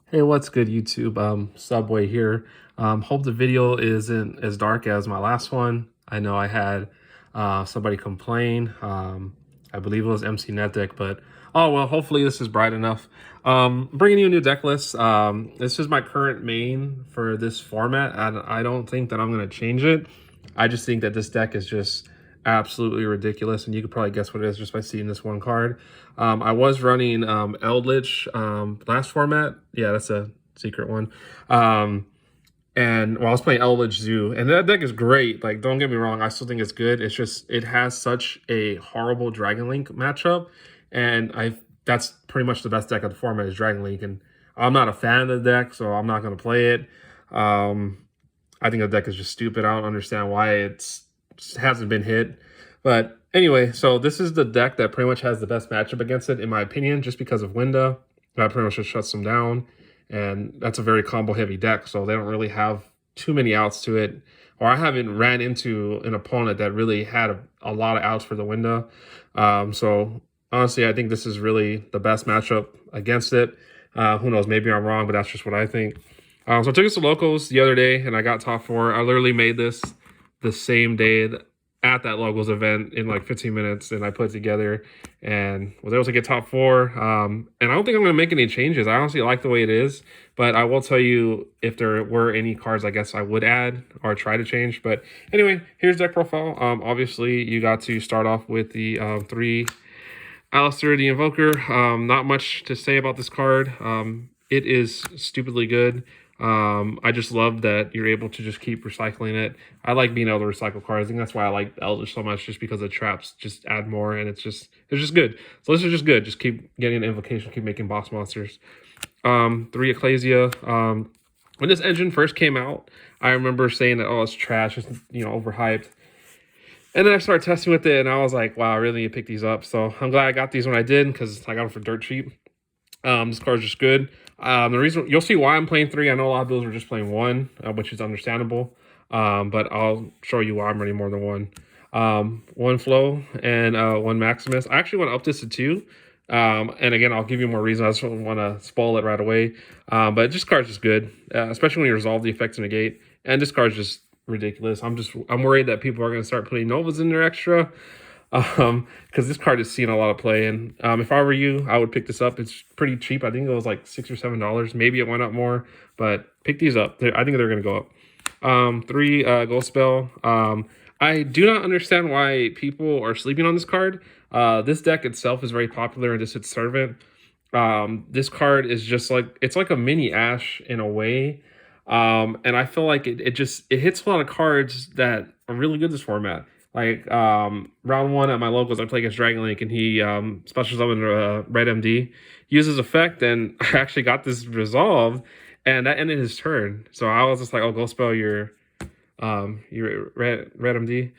Hey, what's good, YouTube? Subway here. Hope the video isn't as dark as my last one. I know I had somebody complain. I believe it was MC NetDeck, but oh well. Hopefully this is bright enough. Bringing you a new deck list. This is my current main for this format, and I don't think that I'm gonna change it. I just think that this deck is just absolutely ridiculous, and you could probably guess what it is just by seeing this one card. I was running Eldritch last format. Yeah, that's a secret one. And I was playing Eldritch Zoo, and that deck is great. Like, don't get me wrong, I still think it's good. It's just it has such a horrible Dragon Link matchup, and that's pretty much the best deck of the format is Dragon Link, and I'm not a fan of the deck, so I'm not going to play it. I think the deck is just stupid. I don't understand why it hasn't been hit. But anyway, so this is the deck that pretty much has the best matchup against it, in my opinion, just because of Winda. That pretty much just shuts them down. And that's a very combo-heavy deck, so they don't really have too many outs to it. Or I haven't ran into an opponent that really had a lot of outs for the Winda. So honestly, I think this is really the best matchup against it. Who knows, maybe I'm wrong, but that's just what I think. So I took us to locals the other day, and I got top 4. I literally made this the same day at that locals event in like 15 minutes, and I put it together and was able to get top 4. And I don't think I'm going to make any changes. I honestly like the way it is, but I will tell you if there were any cards I guess I would add or try to change. But anyway, here's deck profile. Obviously, you got to start off with the 3 Alistair, the Invoker. Not much to say about this card. It is stupidly good. I just love that you're able to just keep recycling it. I like being able to recycle cards. I think that's why I like Eldritch so much, just because the traps just add more, and it's just good. So this is just good. Just keep getting an invocation, keep making boss monsters. 3 Ecclesia. When this engine first came out, I remember saying that, oh, it's trash, it's overhyped. And then I started testing with it, and I was like, wow, I really need to pick these up. So I'm glad I got these when I did, because I got them for dirt cheap. This card's just good. The reason you'll see why I'm playing 3. I know a lot of those are just playing 1, which is understandable. But I'll show you why I'm running more than 1. 1 Flow and 1 Maximus. I actually want to up this to 2. And again, I'll give you more reason. I just don't want to spoil it right away. But this card's just good, especially when you resolve the effects in the gate. And this card's just ridiculous. I'm worried that people are going to start putting Novas in there extra. Because this card is seeing a lot of play, and if I were you, I would pick this up. It's pretty cheap. I think it was like $6 or $7. Maybe it went up more, but pick these up. I think they're going to go up. 3 Gold Spell. I do not understand why people are sleeping on this card. This deck itself is very popular and just its servant. This card is just like, it's like a mini Ash in a way. And I feel like it hits a lot of cards that are really good this format. Like round 1 at my locals, I play against Dragon Link, and he special summons Red MD, uses effect, and I actually got this resolved, and that ended his turn. So I was just like, oh, go spell your Red MD,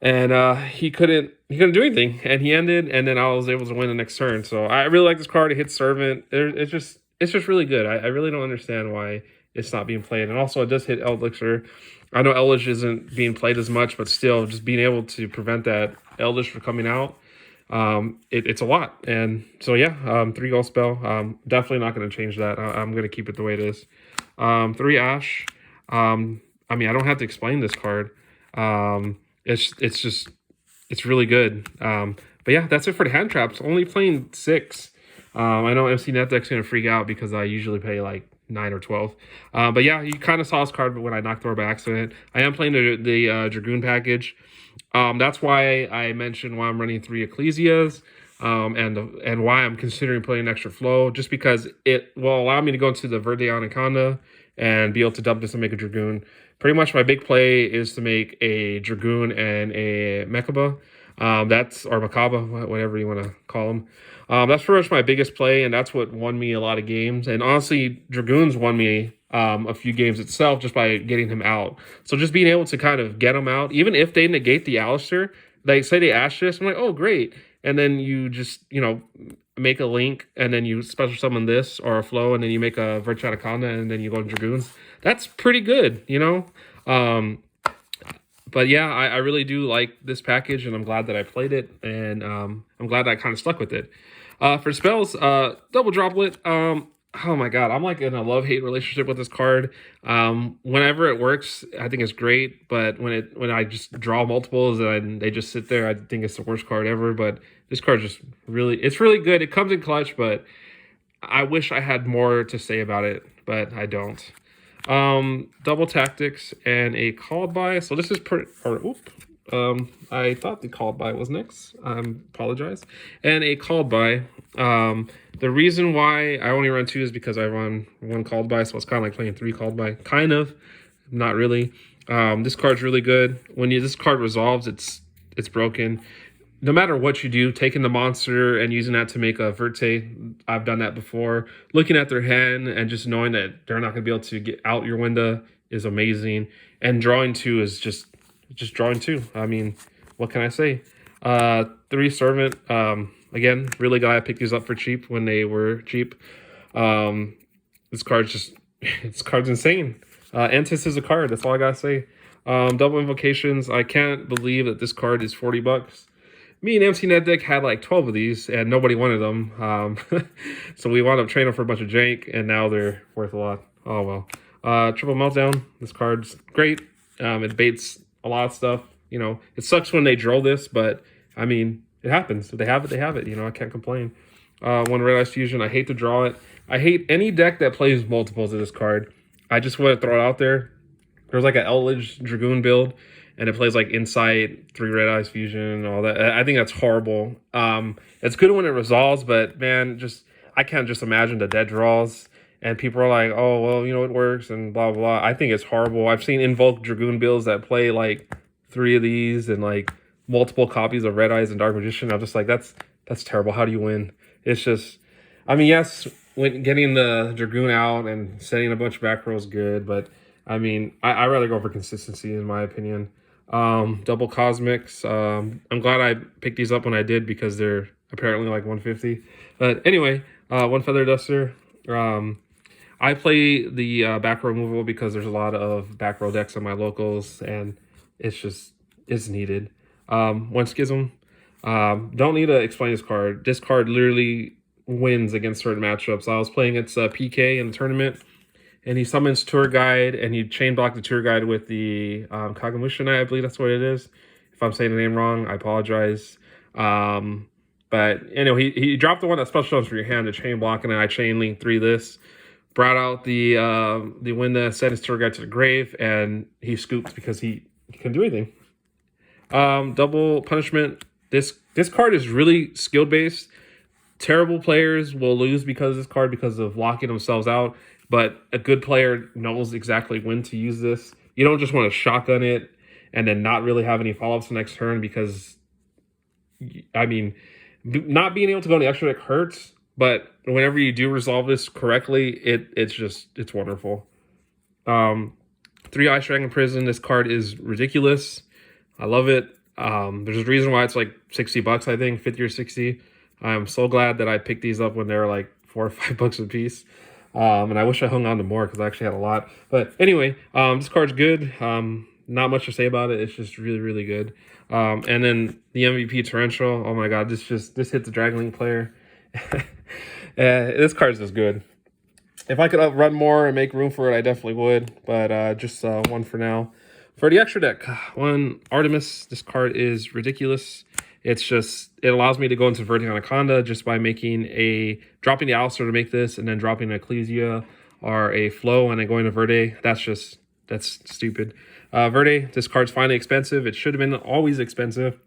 and he couldn't do anything, and he ended, and then I was able to win the next turn. So I really like this card. It hits Servant. It's just really good. I really don't understand why it's not being played, and also it does hit Elixir. I know Eldritch isn't being played as much, but still, just being able to prevent that Eldritch from coming out, it's a lot. And so, yeah, 3 Gold Spell. Definitely not going to change that. I'm going to keep it the way it is. 3 Ash. I mean, I don't have to explain this card. It's really good. But yeah, that's it for the hand traps. Only playing 6. I know MC NetDeck's going to freak out because I usually pay like 9 or 12. But yeah, you kind of saw this card when I knocked over by accident. I am playing the Dragoon package. That's why I mentioned why I'm running 3 Ecclesias, and why I'm considering playing an extra flow, just because it will allow me to go into the Verde Anaconda and be able to dump this and make a Dragoon. Pretty much my big play is to make a Dragoon and a Mechaba. Or Makaba, whatever you want to call them. That's pretty much my biggest play, and that's what won me a lot of games. And honestly, Dragoons won me a few games itself just by getting him out. So just being able to kind of get him out, even if they negate the Alistair, like say they Ash this, I'm like, oh, great. And then you just, make a Link, and then you special summon this or a Flow, and then you make a Virtua Anaconda, and then you go to Dragoons. That's pretty good, But yeah, I really do like this package, and I'm glad that I played it, and I'm glad that I kind of stuck with it. For spells, double droplet. Oh my god, I'm like in a love-hate relationship with this card. Whenever it works, I think it's great, but when I just draw multiples and they just sit there, I think it's the worst card ever. But this card just really, it's really good. It comes in clutch, but I wish I had more to say about it, but I don't. Double tactics and a called by. So this is I thought the called by was next. Apologize. And a called by. The reason why I only run 2 is because I run 1 called by, so it's kind of like playing 3 called by. Kind of, not really. This card's really good. When this card resolves, it's broken. No matter what you do, taking the monster and using that to make a verte, I've done that before. Looking at their hand and just knowing that they're not going to be able to get out your window is amazing. And drawing 2 is just drawing 2. I mean, what can I say? 3 servant. Again, really glad I picked these up for cheap when they were cheap. This card's just, this card's insane. Antis is a card. That's all I gotta say. Double invocations. I can't believe that this card is $40. Me and MC Net Deck had like 12 of these, and nobody wanted them. So we wound up trading them for a bunch of jank, and now they're worth a lot. Oh well. Triple Meltdown. This card's great. It baits a lot of stuff. You know, it sucks when they draw this, but I mean, it happens. If they have it, they have it. You know, I can't complain. 1 Red Eyes Fusion. I hate to draw it. I hate any deck that plays multiples of this card. I just want to throw it out there. There's like an Eldritch Dragoon build, and it plays like Insight, 3 Red Eyes Fusion, and all that. I think that's horrible. It's good when it resolves, but man, I can't just imagine the dead draws. And people are like, oh, well, you know, it works, and blah, blah, blah. I think it's horrible. I've seen invoked Dragoon builds that play like 3 of these and like multiple copies of Red Eyes and Dark Magician. I'm just like, that's terrible. How do you win? It's just, I mean, yes, when getting the Dragoon out and setting a bunch of back rows good, but I mean, I'd rather go for consistency in my opinion. Double Cosmics. I'm glad I picked these up when I did because they're apparently like 150. But anyway, 1 Feather Duster. I play the back row removal because there's a lot of back row decks on my locals, and it's needed. 1 Schism. Don't need to explain this card. This card literally wins against certain matchups. I was playing its PK in the tournament, and he summons Tour Guide, and he chain blocked the Tour Guide with the Kagamusha, I believe that's what it is. If I'm saying the name wrong, I apologize. But anyway, he dropped the one that special for your hand to chain block, and I chain link 3 this. Brought out the window, sent his Tour Guide to the grave, and he scooped because he couldn't do anything. Double Punishment. This card is really skill based. Terrible players will lose because of this card because of locking themselves out, but a good player knows exactly when to use this. You don't just want to shotgun it and then not really have any follow-ups the next turn because, I mean, not being able to go on the extra deck hurts, but whenever you do resolve this correctly, it's wonderful. 3 Ice Dragon Prison. This card is ridiculous. I love it. There's a reason why it's like $60, I think, 50 or 60. I'm so glad that I picked these up when they were like $4 or $5 a piece. And I wish I hung on to more because I actually had a lot. But anyway, this card's good. Not much to say about it. It's just really, really good. And then the MVP Torrential. Oh my god, this hits the Dragon Link player. This card's just good. If I could run more and make room for it, I definitely would. But just 1 for now. For the extra deck, 1 Artemis. This card is ridiculous. It allows me to go into Verting Anaconda just by dropping the Alistair to make this, and then dropping an Ecclesia or a Flow, and then going to Verde. That's stupid. Verde, this card's finally expensive. It should have been always expensive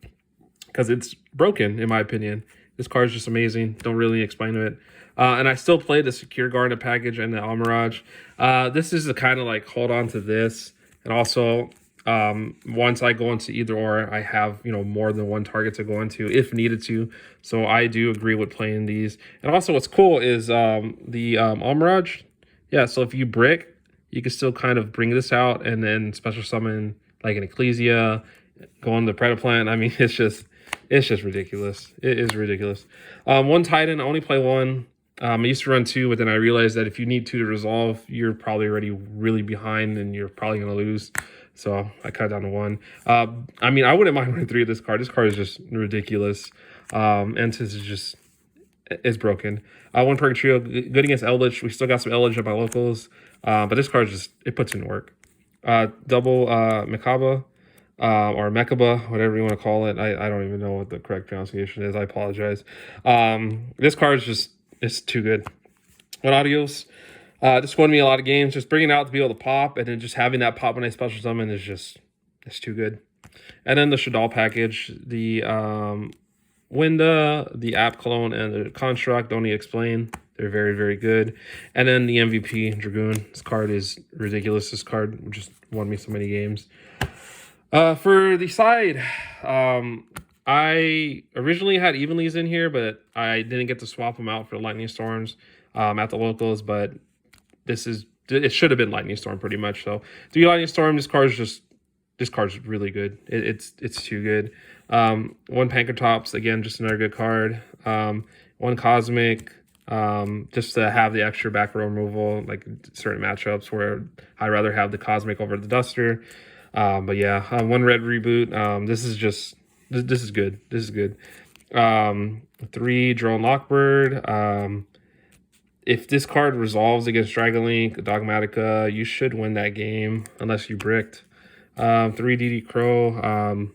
because it's broken, in my opinion. This card's just amazing. Don't really explain it. And I still play the Secure Garnet package and the Almirage. This is the kind of like hold on to this. And also, once I go into either or, I have, more than 1 target to go into if needed to. So I do agree with playing these. And also what's cool is the Almirage. Yeah, so if you brick, you can still kind of bring this out and then special summon like an Ecclesia, go on the Predaplant. I mean, it's just ridiculous. It is ridiculous. 1 Titan, I only play 1. I used to run 2, but then I realized that if you need 2 to resolve, you're probably already really behind and you're probably going to lose. So I cut it down to 1. I mean, I wouldn't mind running 3 of this card. This card is just ridiculous. Entis is just, is broken. One perk trio, good against Eldritch. We still got some Eldritch at my locals, but this card just it puts in work. Double Mekaba, or Mekaba, whatever you want to call it. I don't even know what the correct pronunciation is. I apologize. This card is just it's too good. What Adios? This won me a lot of games. Just bringing it out to be able to pop, and then just having that pop when I special summon is just it's too good. And then the Shadal package, the Winda, the App Clone, and the Construct, don't need to explain. They're very, very good. And then the MVP, Dragoon. This card is ridiculous. This card just won me so many games. For the side, I originally had Evenlies in here, but I didn't get to swap them out for Lightning Storms at the locals, but it should have been Lightning Storm pretty much. So 3 Lightning Storm, this card's really good. It's too good. 1 Pankratops, again, just another good card. 1 Cosmic, just to have the extra back row removal, like certain matchups where I'd rather have the Cosmic over the Duster. But yeah, 1 Red Reboot. This is good. This is good. 3 Drone Lockbird. If this card resolves against Dragon Link, Dogmatica, you should win that game unless you bricked. 3 DD Crow.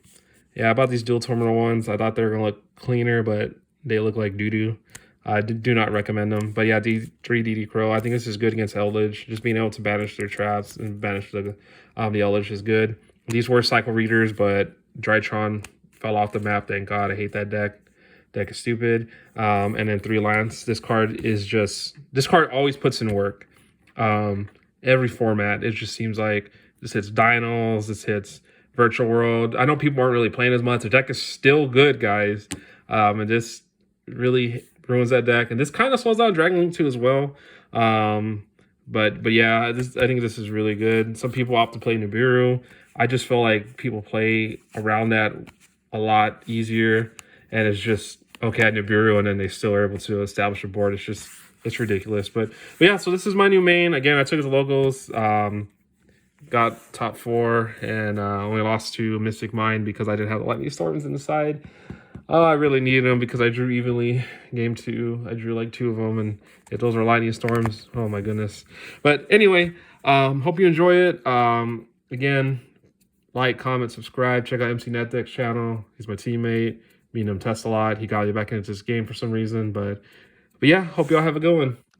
Yeah, about these dual terminal ones, I thought they were going to look cleaner, but they look like doo-doo. I do not recommend them. But yeah, 3 DD Crow, I think this is good against Eldritch. Just being able to banish their traps and banish the Eldritch is good. These were cycle readers, but Drytron fell off the map. Thank God. I hate that deck. Deck is stupid. And then 3 Lance. This card always puts in work. Every format, it just seems like this hits Dinos, this hits Virtual World. I know people aren't really playing as much. The deck is still good, guys. And this really ruins that deck. And this kind of slows down Dragon Link too as well. But yeah, I think this is really good. Some people opt to play Nibiru. I just feel like people play around that a lot easier. And it's just, okay, at Nibiru, and then they still are able to establish a board. It's ridiculous. But yeah, so this is my new main. Again, I took it to locals. Got top 4 and only lost to Mystic Mind because I didn't have the Lightning Storms in the side. I really needed them because I drew evenly game 2. I drew like 2 of them, and if those are Lightning Storms, oh my goodness. But anyway, hope you enjoy it. Again, like, comment, subscribe. Check out MC NetDeck's channel. He's my teammate. Me and him test a lot. He got me back into this game for some reason. But yeah, hope y'all have a good one.